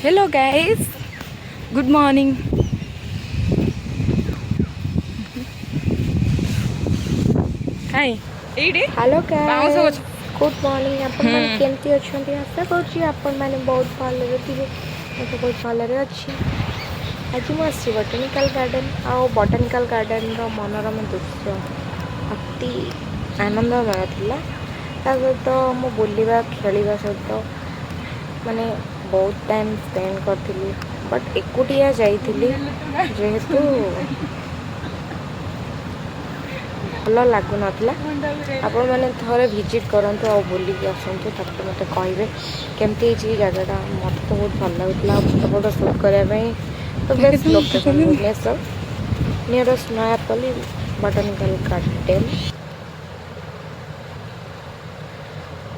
Hello guys, good morning. Hi. ଏଇଠି hello ବାଉଁଶ guys ଗଛ गुड मॉर्निंग आपण माने केमती अछंती आशा करछि आपण माने बहुत भले थिबे मैं तो बहुत भले अच्छी आज मु आसी बॉटनिकल गार्डन रो मनोरम दृश्य अति आनंदमय थिला ता सहित मु बुलिबा खेलिबा सहित माने बहुत टाइम स्पेंड करथिली बट एकुटिया जाइथिली जेहेतु भल लगुन आपण मैंने थे भिजिट करूँ आ बुलिक आसतु तापर मत कहे केमती जगटा मत तो बहुत भल लगुला फोटो फोटो सुट करने तो best location Bhubaneswar nearest Nayapalli botanical garden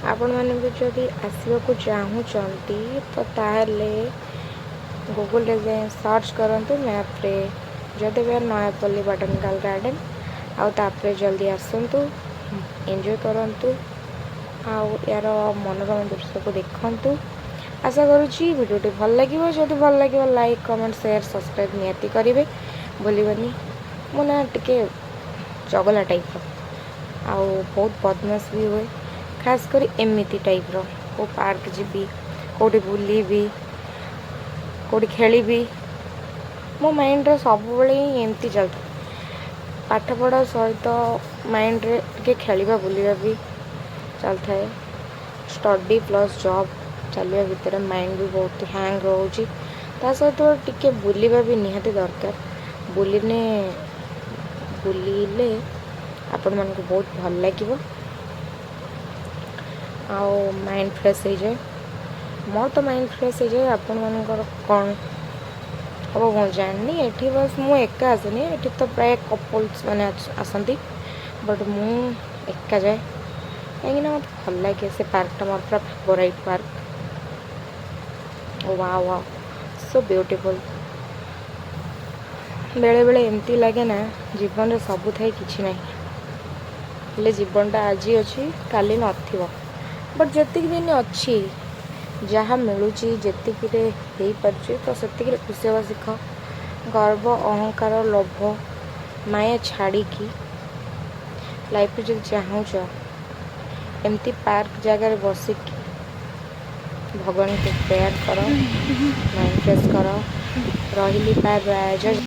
आपण मैंने भी जदि आसवाक चाहूँगी तो ताहले गूगल रे जाए सर्च करूँ मैप्रे जदि भी नयापल्ली बॉटनिकल गार्डन आउ तापरे जल्दी आसतु एंजॉय करंतु आउ यार मनोरम दृश्य को देखंतु आशा करुँची वीडियोटी भल लगे जदि भल लगे लाइक कमेंट शेयर सब्सक्राइब निहाती करेंगे भूलनी मो ना टिके चगला टाइप आउ बहुत बदमाश भी हुए खास कर एमती टाइप को पार्क जी कौटी बुलबी कौटी खेली मो माइंड रे सब एमती चलता पाठपढ़ा सहित माइंड रे टे खेलवा बुलवा भी चलता है स्टडी प्लस जॉब चलवा भितर माइंड भी बहुत हैंग रोचे ता सहित टिके बुलवा भी निहाती दरकार बुलिने बुलिले आपण मानक बहुत भल लगे आओ माइंड फ्रेश हो जाए मोर तो माइंड फ्रेश हो जाए आपण मानकर कौन हम कौन जाननी एठी बस मु एका आसनी एठी तो प्राय कपल्स मैंने आसती बट मु एका जाए कहीं मत भल लगे से पार्कटा मोर पूरा फेवरेट पार्क वाह वाह सो ब्यूटीफुल बेले बेले एमती लगे ना जीवन रे सब थाई किछि नहीं हेले जीवनटा आज अच्छी काली नथिबो बट जतिक दिन अच्छी जहाँ मिलूची जेतिकिरे हो पारुची तो सेतिकिरे खुशी हवा शिख गर्व अहंकार लोभ माया छाड़ी लाइफ जो चाहूच एमती पार्क जगार बसिक भगवान को प्रेयर कर माइंड फ्रेश कर रही बाय बाय।